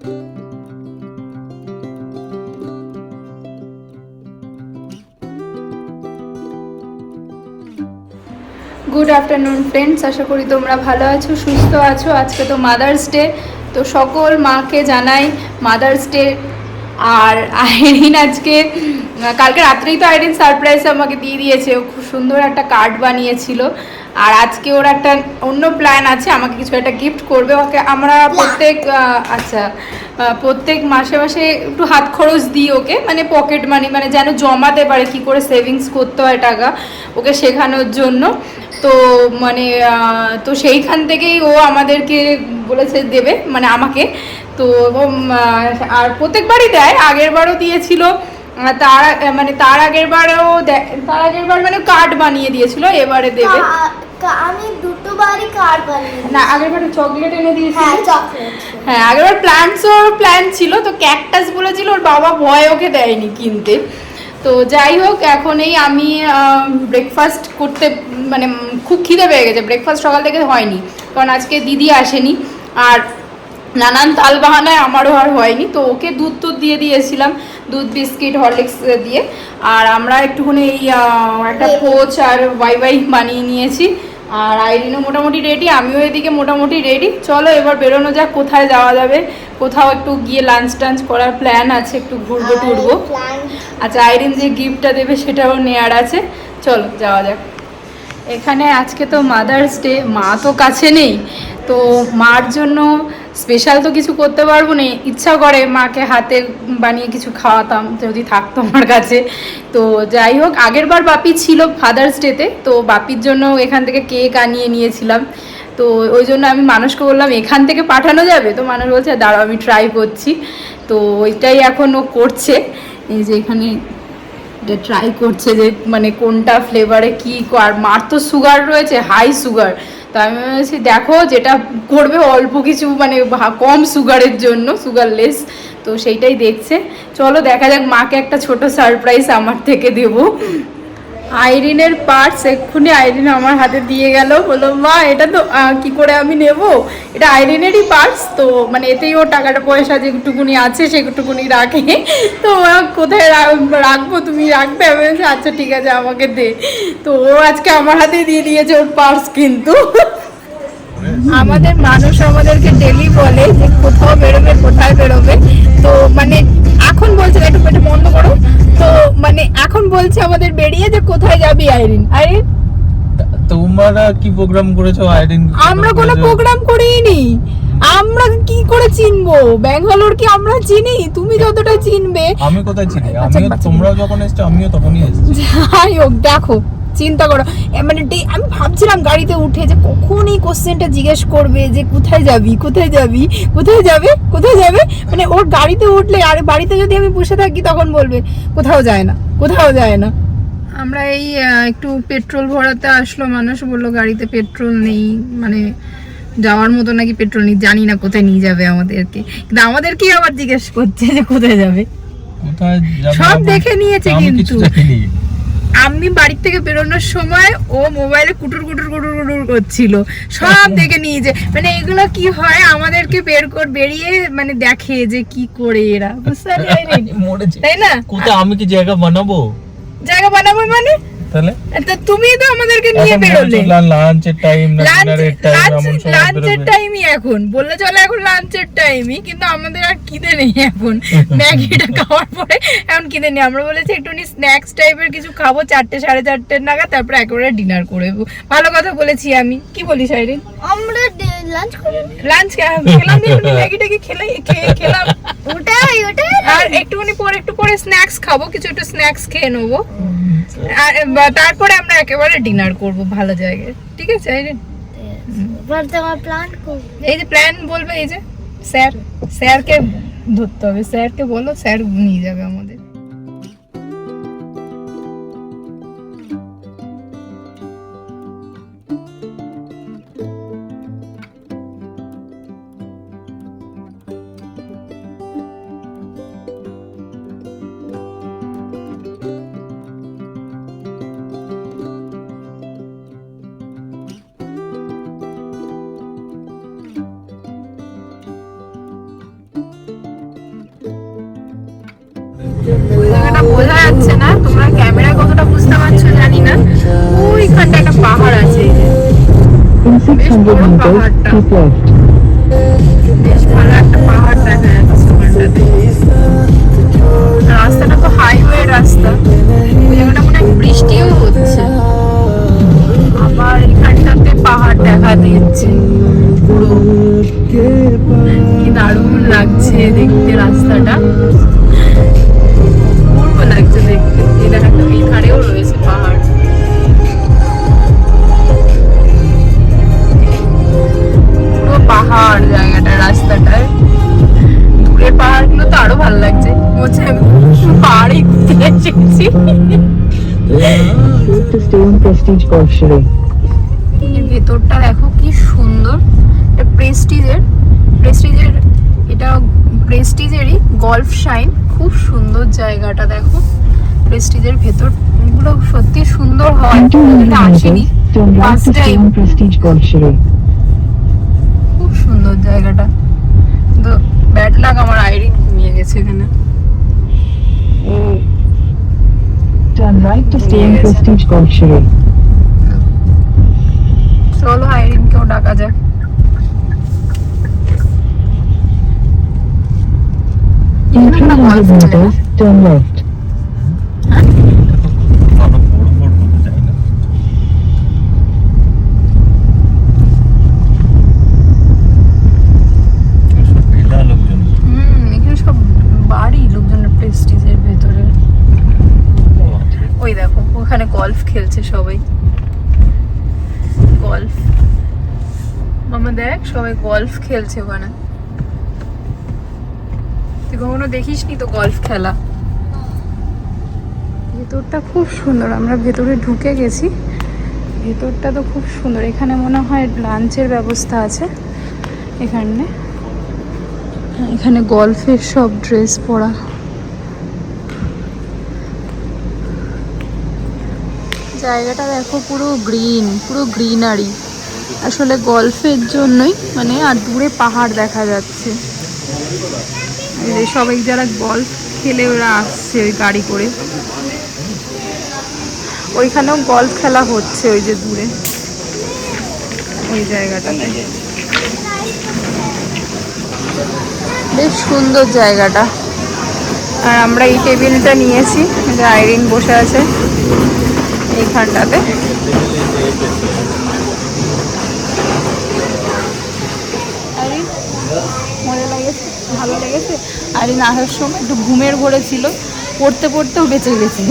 Good afternoon friends, আশা করি তোমরা ভালো আছো, সুস্থ আছো। আজকে তো মাদার্স ডে, তো সকল মাকে জানাই মাদার্স ডে। আর আইরিন আজকে কালকে রাত্রেই তো আইরিন সারপ্রাইজ আমাকে দিয়ে দিয়েছে, ও খুব সুন্দর একটা কার্ড বানিয়েছিল। আর আজকে ওর একটা অন্য প্ল্যান আছে, আমাকে কিছু একটা গিফট করবে। ওকে আমরা প্রত্যেক মাসে মাসে একটু হাত খরচ দিই ওকে, মানে পকেট মানি, মানে যেন জমাতে পারে কি করে সেভিংস করতে হয় টাকা, ওকে শেখানোর জন্য। তো মানে তো সেইখান থেকেই ও আমাদেরকে বলেছে দেবে, মানে আমাকে। তো আর প্রত্যেকবারই দেয়, আগের বারও দিয়েছিল, তার আগের বার মানে কার্ড বানিয়ে দিয়েছিল, এবারে দেবে। আমি দুটোবারই কার্ড বানিয়ে না, আগের বারে চকলেট এনে দিয়েছিল। হ্যাঁ, চকলেট। হ্যাঁ, আগেরবার প্ল্যান ছিল, তো ক্যাকটাস বলেছিল, ওর বাবা ভয় ওকে দেয়নি কিনতে। তো যাই হোক, এখন এই আমি ব্রেকফাস্ট করতে, মানে খুব খিদে পেয়ে গেছে, ব্রেকফাস্ট সকাল থেকে হয়নি, কারণ আজকে দিদি আসেনি। আর নানান তাল বাহানায় আমারও আর হয়নি, তো ওকে দুধ দিয়ে দিয়েছিলাম, দুধ বিস্কিট হরলিক্স দিয়ে। আর আমরা একটুখানি এই একটা পোচ আর ওয়াই বানিয়ে নিয়েছি। আর আইরিনও মোটামুটি রেডি, আমিও এদিকে মোটামুটি রেডি। চলো এবার বেরোনো যাক, কোথায় যাওয়া যাবে। কোথাও একটু গিয়ে লাঞ্চ টাঞ্চ করার প্ল্যান আছে, একটু ঘুরবো টুরবো। আচ্ছা, আইরিন যে গিফটটা দেবে সেটাও নেওয়ার আছে, চলো যাওয়া যাক। এখানে আজকে তো মাদার্স ডে, মা তো কাছে নেই, তো মার জন্য স্পেশাল তো কিছু করতে পারবো না। ইচ্ছা করে মাকে হাতে বানিয়ে কিছু খাওয়াতাম যদি থাকতো আমার কাছে। তো যাই হোক, আগের বার বাপি ছিল ফাদার্স ডেতে, তো বাপির জন্য এখান থেকে কেক আনিয়ে নিয়েছিলাম। তো ওই জন্য আমি মানুষকে বললাম এখান থেকে পাঠানো যাবে, তো মানুষ বলছে দাঁড়াও আমি ট্রাই করছি। তো ওইটাই এখন ও করছে, এই যে এখানে ট্রাই করছে যে মানে কোনটা ফ্লেভারে কী। আর মার তো সুগার রয়েছে, হাই সুগার। তো আমি বলছি দেখো যেটা করবে অল্প কিছু, মানে কম সুগারের জন্য, সুগারলেস। তো সেইটাই দেখছে। চলো দেখা যাক, মাকে একটা ছোট সারপ্রাইজ আমার থেকে দেবো। আইরিনের পার্টস এক্ষুনি আইরিন আমার হাতে দিয়ে গেল, বললো মা এটা তো কি করে আমি নেব, এটা আইরিনেরই পার্টস, তো মানে এতেই ও টাকাটা পয়সা যেটুকুনি আছে সেটুকুনি রাখে। তো কোথায় রাখবো, তুমি রাখবে? আমি বলছি আচ্ছা ঠিক আছে আমাকে দে। তো ও আজকে আমার হাতেই দিয়ে দিয়েছে ওর পার্টস। কিন্তু আমাদের মানুষ আমাদেরকে ডেলি বলে যে কোথাও বেরোবে, কোথায় বেরোবে, তো মানে এখন বলছে একটু পেটে বন্ধ করো, তো মানে এখন বলছে আমাদের বেরিয়ে যে কোথায় যাবি আইরিন। আইরিন তোমরা কি প্রোগ্রাম করেছো আইরিন? আমরা কোনো প্রোগ্রাম করিনি, আমরা কি করে চিনবো ব্যাঙ্গালোর? কি আমরা চিনি? তুমি যতটা চিনবে। আমি কোথায় চিনি? আমিও তোমরাও যখন এসছো আমিও তখনই এসেছি। যাই হোক, দেখো চিন্তা করো, মানে আমি ভাবছিলাম গাড়িতে উঠে যে কখন এই কোশ্চেনটা জিজ্ঞেস করবে যে কোথায় যাবি, কোথায় যাবি, কোথায় যাবে, কোথায় যাবে। মানে ওর গাড়িতে উঠলে, আর বাড়িতে যদি আমি বসে থাকি তখন বলবে কোথাও যায় না, কোথাও যায় না। আমরা এই একটু পেট্রোল ভরাতে আসলো, মানুষ বললো গাড়িতে পেট্রোল নেই, মানে যাওয়ার মতো নাকি পেট্রোল নেই, জানি না কোথায় নিয়ে যাবে আমাদেরকে। কিন্তু আমাদেরকেই আবার জিজ্ঞেস করছে যে কোথায় যাবে। সব দেখে নিয়েছে, কিন্তু আমি বাড়ির থেকে বেরোনোর সময় ও মোবাইলে কুটুর কুটুর কুটুর কুটুর করছিল, সব দেখে নিয়েছে। মানে এগুলো কি হয়, আমাদেরকে বেরিয়ে মানে দেখে যে কি করে এরা, বুঝতে পারছি, তাই না? কোথায় আমি কি জায়গা বানাবো মানে তাহলে তুমি তো আমাদেরকে নিয়ে বেরোলে লাঞ্চের টাইম না ডিনারের টাইম, এমন সময় লাঞ্চের টাইমই এখন বললে চলে, এখন লাঞ্চের টাইমই, কিন্তু আমাদের আর খিদে নেই এখন। ম্যাগিটা খাওয়ার পরে এখন খিদে নেই। আমরা বলেছি একটুখানি স্ন্যাক্স টাইপের কিছু খাবো 4টে 4:30 নাগাদ, তারপরে একেবারে ডিনার করবো। ভালো কথা বলেছি আমি, কি বলিস আইরিন? আমরা লাঞ্চ খেলাম, ম্যাগিটাকে খেলাম, ওটাই আর একটু পরে স্ন্যাক্স খাবো, কিছু একটু স্ন্যাক্স খেয়ে নেবো, আর তারপরে আমরা একেবারে ডিনার করব ভালো জায়গায়। ঠিক আছে আইরিন? এই যে প্ল্যান বলবে, এই যে স্যারকে ধরতে হবে, স্যারকে বলো, স্যার নিয়ে যাবে আমাদের। যাচ্ছে না, তোমরা ক্যামেরায় কতটা বুঝতে পারছো জানি না। ওইখানটা একটা পাহাড় আছে, এই যে। In 600 meters, keep left. বেশ ভালো একটা পাহাড় দেখা যাচ্ছে ওখানটাতে। রাস্তাটা তো হাইওয়ে রাস্তা, ওই জায়গাটা মনে হয় বৃষ্টিও হচ্ছে। আবার এখানটাতে পাহাড় দেখা দিচ্ছে পুরো, কি দারুণ লাগছে দেখতে রাস্তাটা, অপূর্ব লাগছে দেখতে। এই দেখা, এই ধারেও রয়েছে পাহাড়। পুরো পাহাড় জায়গাটা, রাস্তাটায় দূরের পাহাড়গুলো তো আরো ভালো লাগছে, বলছে আমি পাহাড়ে ঘুরতে এসেছি। To stay on Prestige Golf Chalet. এর ভেতরটা দেখো কি সুন্দর। এটা প্রেস্টিজের এটা প্রেস্টিজেরই গল্ফ শাইন। খুব সুন্দর জায়গাটা দেখো, প্রেস্টিজের ভেতর গুলো সত্যি সুন্দর হয়। In 200 আসেনি meters, turn right first to stay time. on Prestige Golf Chalet. খুব সুন্দর জায়গাটা, তো ব্যাড লাগ আমার আইরিন ঘুমিয়ে গেছে এখানে। Turn right to stay on Prestige Golf Chalet. চলো আইরিনকেও ডাকা যাক। In 300 meters, turn left. অনেক বড় বড় করতে চাই না। এসব বেলা লোকজন। এখানে সব বাড়ি লোকজনের প্রেস্টিজের ভেতরে। ওই দেখো ওখানে গলফ খেলছে সবাই, গলফ। মামা দেখ সবাই গলফ খেলছে ওখানে, তুই কখনো দেখিস নি তো গলফ খেলা। ভেতরটা খুব সুন্দর, আমরা ভেতরে ঢুকে গেছি। ভেতরটা তো খুব সুন্দর, এখানে মনে হয় লাঞ্চের ব্যবস্থা আছে। এখানে গলফের সব ড্রেস পরা। জায়গাটা দেখো পুরো গ্রিন, পুরো গ্রিনারি। আসলে গলফের জন্যই মানে, আর দূরে পাহাড় দেখা যাচ্ছে। এই যে সবাই যারা গলফ খেলে ওরা আসছে ওই গাড়ি করে, ওইখানেও গলফ খেলা হচ্ছে ওই যে দূরে ওই জায়গাটাতে। বেশ সুন্দর জায়গাটা। আর আমরা এই টেবিলটা নিয়েছি, যে আইরিন বসে আছে এইখানটাতে। আইরিন মজা লেগেছে, ভালো লেগেছে। আইরিন আসার সময় একটু ঘুমের ঘোরে ছিল, পড়তে পড়তেও বেঁচে গেছে।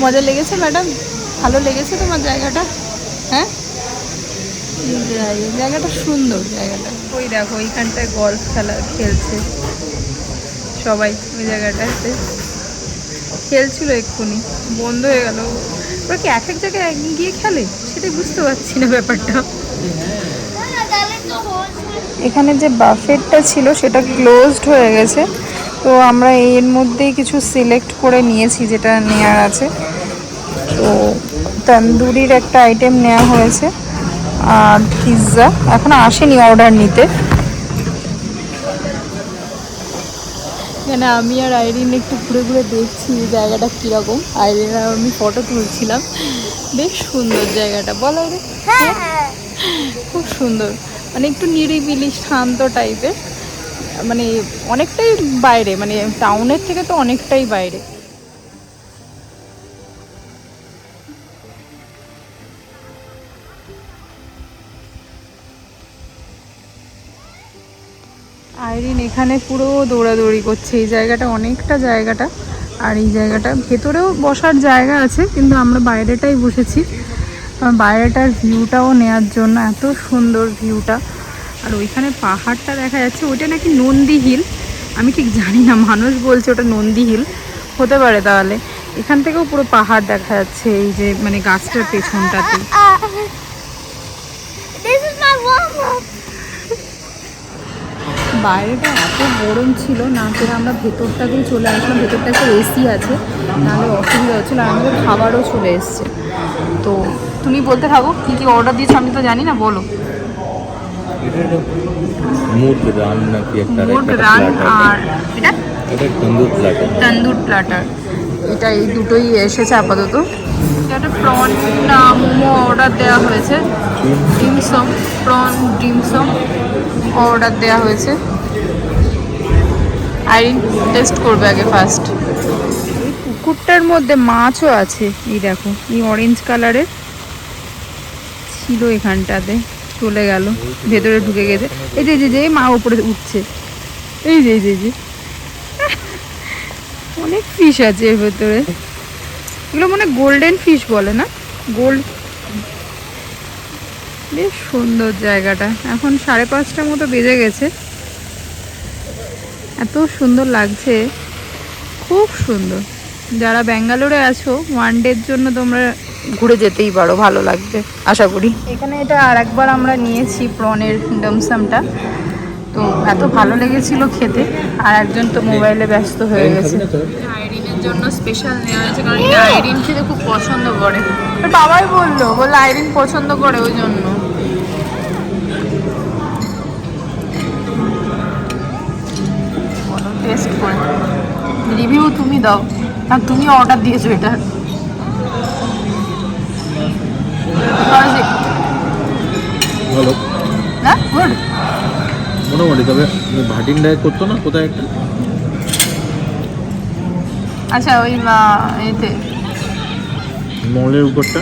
মজা লেগেছে ম্যাডাম? ভালো লেগেছে তোমার জায়গাটা? হ্যাঁ, জায়গাটা সুন্দর জায়গাটা। ওই দেখো ওইখানটায় গলফ খেলা খেলছে সবাই, ওই জায়গাটাতে খেলছিল, এক্ষুনি বন্ধ হয়ে গেল। ওরা কি এক এক জায়গায় একদিন গিয়ে খেলে সেটাই বুঝতে পারছি না ব্যাপারটা। এখানে যে বাফেটটা ছিল সেটা ক্লোজড হয়ে গেছে, তো আমরা এর মধ্যেই কিছু সিলেক্ট করে নিয়েছি যেটা নেওয়ার আছে। তো তন্দুরির একটা আইটেম নেওয়া হয়েছে আর পিৎজা এখনো আসেনি অর্ডার নিতে। এখানে আমি আর আইরিন একটু ঘুরে ঘুরে দেখছি এই জায়গাটা কীরকম। আইরিন আর আমি ফটো তুলছিলাম। বেশ সুন্দর জায়গাটা, বলো রে? খুব সুন্দর, মানে একটু নিরিবিলি শান্ত টাইপের, মানে অনেকটাই বাইরে, মানে টাউনের থেকে তো অনেকটাই বাইরে। আইরিন এখানে পুরো দৌড়াদৌড়ি করছে, এই জায়গাটা অনেকটা জায়গাটা। আর এই জায়গাটা ভেতরেও বসার জায়গা আছে, কিন্তু আমরা বাইরেটাই বসেছি, বাইরেটার ভিউটাও নেওয়ার জন্য। এত সুন্দর ভিউটা, আর ওইখানে পাহাড়টা দেখা যাচ্ছে, ওইটা নাকি নন্দী হিল। আমি ঠিক জানি না, মানুষ বলছে ওটা নন্দী হিল হতে পারে। তাহলে এখান থেকেও পুরো পাহাড় দেখা যাচ্ছে, এই যে মানে গাছটার পেছনটাতে। বাইরেটা এত গরম ছিল না, করে আমরা ভেতরটাতেই চলে আসলাম। ভেতরটা একটা এসি আছে, নাহলে অসুবিধা হচ্ছিলো। আর আমাদের খাবারও চলে এসছে। তো তুমি বলতে থাকো কী কী অর্ডার দিয়েছো, আমি তো জানি না, বলো। মুড রান নাকি একটা মুড রান, আর এটা তন্দুর প্ল্যাটার। তন্দুর প্ল্যাটার। এটা এই দুটোই এসেছে আপাতত। এটা একটা প্রন মোমো অর্ডার দেওয়া হয়েছে, ডিমসম প্রন ডিমসম অর্ডার দেওয়া হয়েছে। আইরিন টেস্ট করবে আগে ফার্স্ট। এই পুকুরটার মধ্যে মাছও আছে, এই দেখো এই অরেঞ্জ কালারের ছিল এখানটাতে, চলে গেল ভেতরে ঢুকে গেছে। এই যে যে মা উপরে উঠছে, এই যে যে অনেক ফিশ আছে এর ভেতরে। এগুলো মনে গোল্ডেন ফিশ বলে না, গোল্ড। বেশ সুন্দর জায়গাটা। এখন 5:30 মতো বেজে গেছে, এত সুন্দর লাগছে, খুব সুন্দর। যারা ব্যাঙ্গালোরে আছো ওয়ান ডের জন্য তোমরা ঘুরে যেতেই পারো, ভালো লাগবে আশা করি। এখানে এটা আর একবার আমরা নিয়েছি প্রনের ডমসামটা, তো এত ভালো লেগেছিল খেতে। আর একজন তো মোবাইলে ব্যস্ত হয়ে গেছে। আইরিনের জন্য স্পেশাল নেওয়া হয়েছে, কারণ আইরিন খেতে খুব পছন্দ করে। বাবাই বললো আইরিন পছন্দ করে, ওই জন্য। টেস্ট করে রিভিউ তুমি দাও, আর তুমি অর্ডার দিয়েছো এটা। ভালো না গুড মোটামুটি, তবে ভাটিন ডায়েট করতো না কোথায় একটা। আচ্ছা ওই এতে মলের উপরটা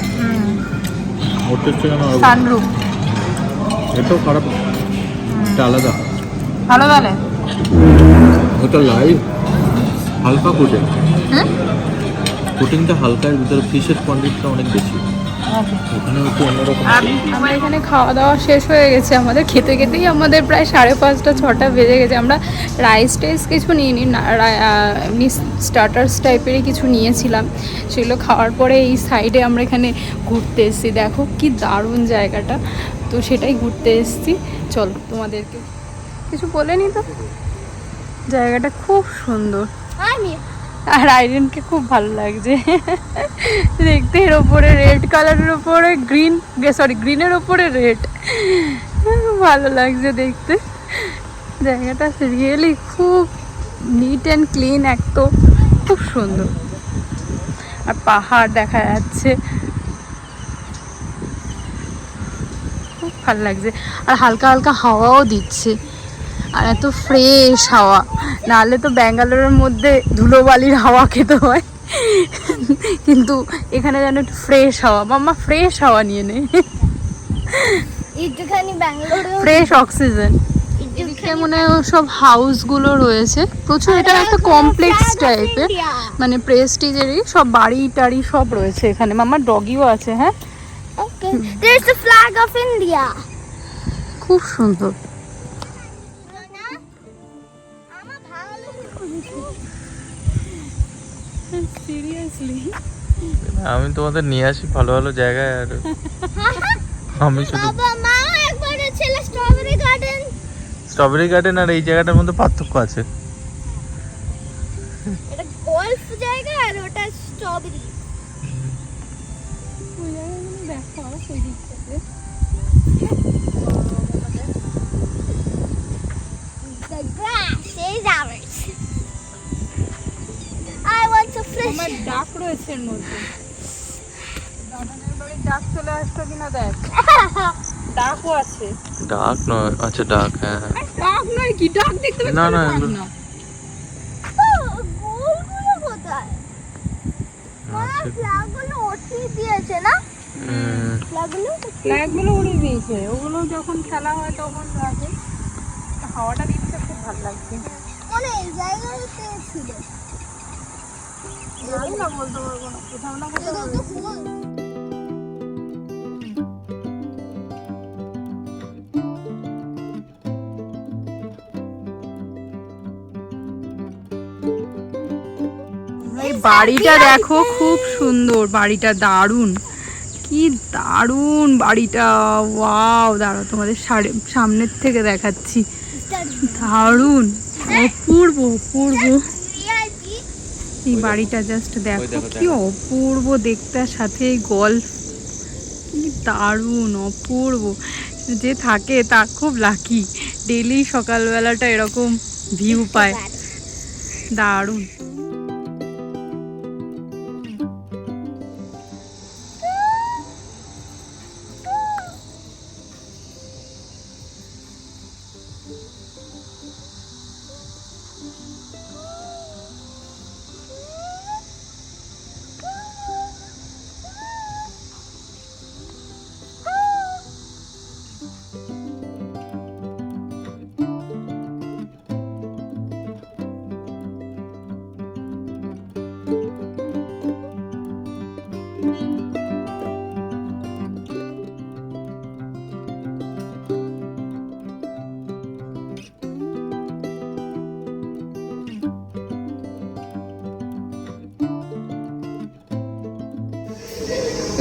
ওর টেস্টটা কেন সানরুফ, এটাও খারাপ, এটা আলাদা ভালো তাহলে। ওটা লাইভ হালকা কোটিং, কোটিংটা হালকা, এর ভিতরে ফিশের কোয়ান্টিটিটা অনেক বেশি, ওখানে একটু অন্যরকম। আমরা এখানে খাওয়া দাওয়া শেষ হয়ে গেছে, আমাদের খেতে খেতেই আমাদের প্রায় 5:30-6টা বেজে গেছে। আমরা রাইস টাইস কিছু নিইনি, এমনি স্টার্টার্স টাইপেরই কিছু নিয়েছিলাম, সেগুলো খাওয়ার পরে এই সাইডে আমরা এখানে ঘুরতে এসেছি। দেখো কি দারুণ জায়গাটা, তো সেটাই ঘুরতে এসেছি। চলো তোমাদেরকে কিছু বলেনি তো, জায়গাটা খুব সুন্দর। আর আইরিনকে খুব ভালো লাগছে দেখতে। এর ওপরে রেড কালারের ওপরে গ্রিনের ওপরে রেড, ভালো লাগছে দেখতে। জায়গাটা রিয়েলি খুব নিট অ্যান্ড ক্লিন, একদম খুব সুন্দর। আর পাহাড় দেখা যাচ্ছে, খুব ভালো লাগছে। আর হালকা হালকা হাওয়াও দিচ্ছে, আর এত ফ্রেশ হাওয়া। নাহলে তো ব্যাঙ্গালোরের মধ্যে ধুলোবালির হাওয়া খেতে হয়, কিন্তু এখানে যেন একটু ফ্রেশ হাওয়া। মাম্মা ফ্রেশ হাওয়া নিয়ে নে, একটুখানি ব্যাঙ্গালোরে ফ্রেশ অক্সিজেন। এদিকে মনে হয় সব হাউসগুলো রয়েছে প্রচুর। এটা একটা কমপ্লেক্স টাইপের, মানে প্রেস্টিজেরই সব বাড়ি টাড়ি সব রয়েছে এখানে। মাম্মা ডগিও আছে। হ্যাঁ, okay, there is the flag of India. খুব সুন্দর। সিরিয়াসলি আমি তোমাদের নিয়ে আসি ভালো ভালো জায়গায়, আর আমি শুধু বাবা মা একবার ছিল স্ট্রবেরি গার্ডেন আর এই জায়গাটার মধ্যে পার্থক্য আছে। এটা গল্ফ জায়গা আর ওটা স্ট্রবেরি। ওই জায়গাগুলো দেখো সেই দিকটাতে। The grass is ours. I want to fish. আমার ডাক রয়েছে এর মধ্যে। দাদানের বাড়ির ডাক চলে আসতো কিনা দেখ, ডাকও আছে। ডাক নয়, আচ্ছা ডাক, হ্যাঁ ডাক নয় কি, ডাক দেখতে পাচ্ছি না, না। গোলগুলো কোথায়? আচ্ছা। ফ্ল্যাগগুলো উঠিয়ে দিয়েছে না? ফ্ল্যাগগুলো উড়িয়ে দিয়েছে, ওগুলো যখন খেলা হয় তখন রাখে। হাওয়াটা দিচ্ছে, খুব ভালো লাগছে। মানে এই জায়গাতে ছিল। জানি না, বলতে পারবো না, কোথাও না কোথাও এগুলো তো ফুল। এই বাড়িটা দেখো, খুব সুন্দর বাড়িটা, দারুণ, কি দারুণ বাড়িটা। ওয়াও, দাঁড়াও তোমাদের সামনের থেকে দেখাচ্ছি। দারুণ, অপূর্ব অপূর্ব এই বাড়িটা। জাস্ট দেখো কি অপূর্ব দেখতে, সাথে এই গল্ফ, কি দারুণ অপূর্ব। যে থাকে তার খুব লাকি, ডেলি সকালবেলাটা এরকম ভিউ পায়, দারুণ।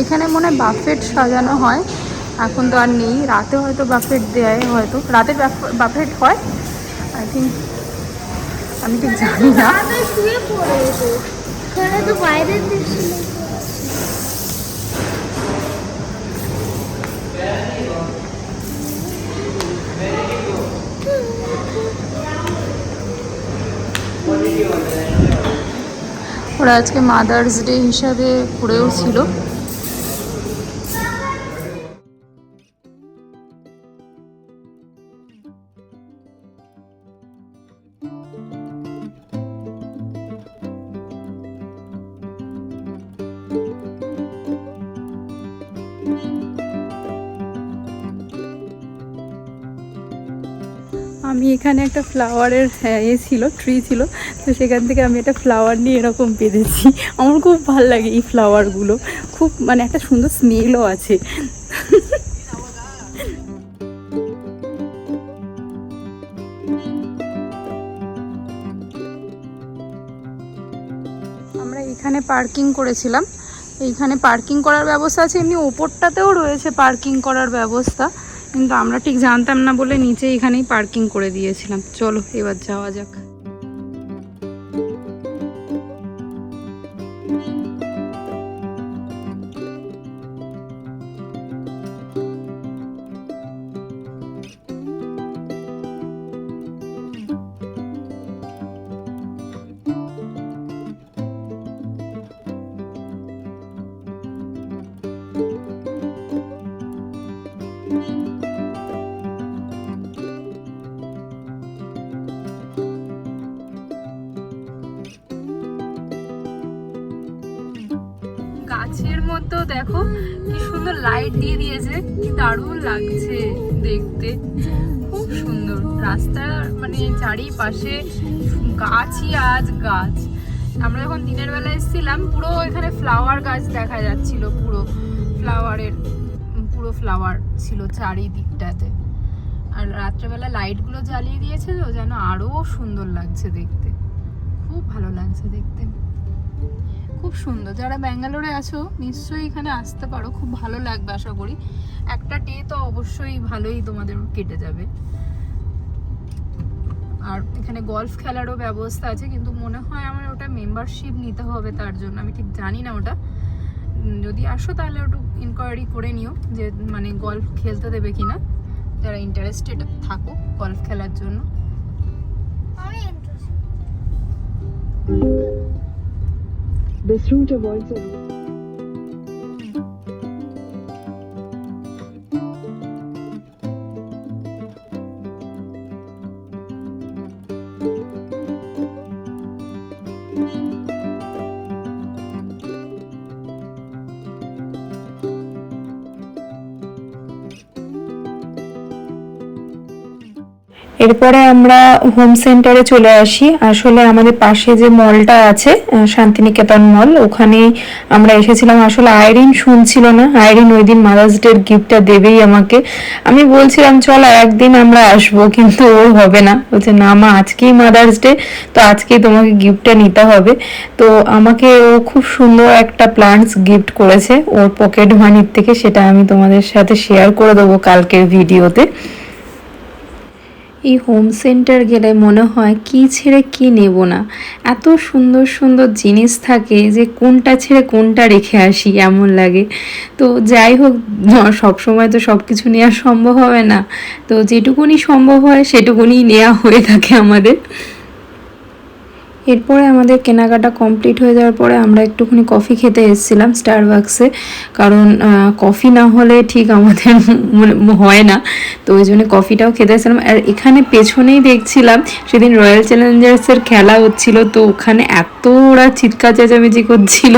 এখানে মনে হয় বাফেট সাজানো হয়, এখন তো আর নেই। রাতে হয়তো বাফেট দেয়, হয়তো রাতে বাফেট হয় আই থিঙ্ক, আমি ঠিক জানি না। আমি শুয়ে পড়েছি, এখানে তো বাইরের দৃশ্য নেই। ওরা আজকে মাদার্স ডে হিসাবে করেও ছিল। আমি এখানে একটা ফ্লাওয়ারের ছিল, ট্রি ছিল, তো সেখান থেকে আমি একটা ফ্লাওয়ার নিয়ে এরকম পেরেছি। আমার খুব ভালো লাগে এই ফ্লাওয়ারগুলো, খুব মানে একটা সুন্দর স্মেলও আছে। আমরা এখানে পার্কিং করেছিলাম, এইখানে পার্কিং করার ব্যবস্থা আছে, এমনি ওপরটাতেও রয়েছে পার্কিং করার ব্যবস্থা, কিন্তু আমরা ঠিক জানতাম না বলে নিচে এখানেই পার্কিং করে দিয়েছিলাম। চলো এবার যাওয়া যাক। গাছের মধ্যেও দেখো কি সুন্দর লাইট দিয়ে দিয়েছে, কি দারুণ লাগছে দেখতে, খুব সুন্দর। রাস্তার মানে চারিপাশে গাছই আজ গাছ। আমরা যখন দিনের বেলা এসেছিলাম পুরো এখানে ফ্লাওয়ার গাছ দেখা যাচ্ছিল, পুরো ফ্লাওয়ার ছিল চারিদিকটাতে। আর রাত্রেবেলা লাইটগুলো জ্বালিয়ে দিয়েছে তো যেন আরো সুন্দর লাগছে দেখতে, খুব ভালো লাগছে দেখতে, খুব সুন্দর। যারা ব্যাঙ্গালোরে আছো নিশ্চয়ই এখানে আসতে পারো, খুব ভালো লাগবে আশা করি। একটা ডে তো অবশ্যই ভালোই তোমাদের কেটে যাবে। আর এখানে গলফ খেলারও ব্যবস্থা আছে, কিন্তু মনে হয় আমার ওটা মেম্বারশিপ নিতে হবে, তার জন্য আমি ঠিক জানি না ওটা। যদি আসো তাহলে একটু ইনকোয়ারি করে নিও যে মানে গলফ খেলতে দেবে কিনা, যারা ইন্টারেস্টেড থাকো গলফ খেলার জন্য। আমি interest. This route avoids a এরপরে আমরা হোম সেন্টারে চলে আসি। আসলে আমাদের পাশে যে মলটা আছে শান্তিনিকেতন মল, ওখানে আমরা এসেছিলাম। আসলে আইরিন শুনছিল না, আইরিন ওই দিন মাদার্স ডের গিফটটা দেবেই আমাকে। আমি বলছিলাম চলো একদিন আমরা আসবো, কিন্তু ওর হবে না, বলছে না মা আজকেই মাদার্স ডে, তো আজকেই তোমাকে গিফটটা নিতে হবে। তো আমাকে ও খুব সুন্দর একটা প্লান্টস গিফট করেছে ওর পকেট মানির থেকে, সেটা আমি তোমাদের সাথে শেয়ার করে দেবো কালকের ভিডিওতে। এই হোম সেন্টার গেলে মনে হয় কি ছেড়ে কি নেব না, এত সুন্দর সুন্দর জিনিস থাকে যে কোনটা ছেড়ে কোনটা রেখে আসি এমন লাগে। তো যাই হোক, সবসময় তো সব কিছু নেওয়া সম্ভব হবে না, তো যেটুকুনি সম্ভব হয় সেটুকুনি নেওয়া হয়ে থাকে আমাদের। এরপরে আমাদের কেনাকাটা কমপ্লিট হয়ে যাওয়ার পরে আমরা একটুখানি কফি খেতে এসেছিলাম স্টারবাক্সে, কারণ কফি না হলে ঠিক আমাদের হয় না, তো ওই জন্য কফিটাও খেতে এসেছিলাম। আর এখানে পেছনেই দেখছিলাম সেদিন রয়্যাল চ্যালেঞ্জার্সের খেলা হচ্ছিল, তো ওখানে এত ওরা চিৎকার চেঁচামেচি করছিল,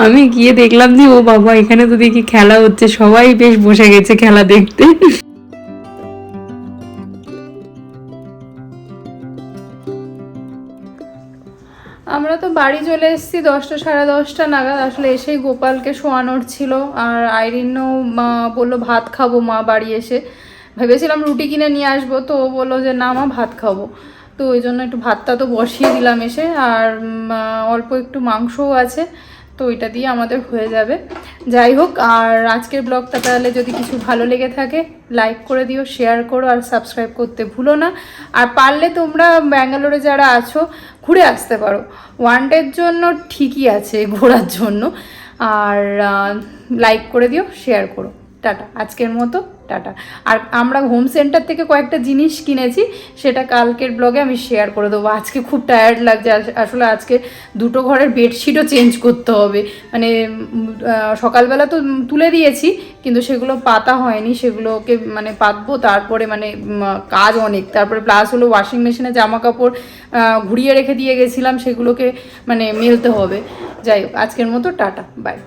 আমি গিয়ে দেখলাম যে ও বাবা এখানে তো দেখি খেলা হচ্ছে, সবাই বেশ বসে গেছে খেলা দেখতে। আমরা তো বাড়ি চলে এসেছি 10টা সাড়ে 10টা নাগাদ। আসলে এসেই গোপালকে শোয়ানোর ছিল, আর আইরিনও বললো ভাত খাবো মা বাড়ি এসে। ভেবেছিলাম রুটি কিনে নিয়ে আসবো, তো ও বললো যে না মা ভাত খাবো, তো ওই জন্য একটু ভাতটা তো বসিয়ে দিলাম এসে। আর অল্প একটু মাংসও আছে, তো ওইটা দিয়ে আমাদের হয়ে যাবে। যাই হোক, আর আজকের ব্লগটা তাহলে যদি কিছু ভালো লেগে থাকে লাইক করে দিও, শেয়ার করো আর সাবস্ক্রাইব করতে ভুলো না। আর পারলে তোমরা ব্যাঙ্গালোরে যারা আছো ঘুরে আসতে পারো, ওয়ান ডের জন্য ঠিকই আছে ঘোরার জন্য। আর লাইক করে দিও, শেয়ার করো। টাটা, আজকের মতো টাটা। আর আমরা হোম সেন্টার থেকে কয়েকটা জিনিস কিনেছি, সেটা কালকের ব্লগে আমি শেয়ার করে দেবো। আজকে খুব টায়ার্ড লাগছে, আসলে আজকে দুটো ঘরের বেডশিটও চেঞ্জ করতে হবে। মানে সকালবেলা তো তুলে দিয়েছি, কিন্তু সেগুলো পাতা হয়নি, সেগুলোকে মানে পাতবো। তারপরে মানে কাজ অনেক, তারপরে প্লাস হলো ওয়াশিং মেশিনে জামা কাপড় ঘুরিয়ে রেখে দিয়ে গেছিলাম, সেগুলোকে মানে মেলতে হবে। যাই হোক, আজকের মতো টাটা, বাই।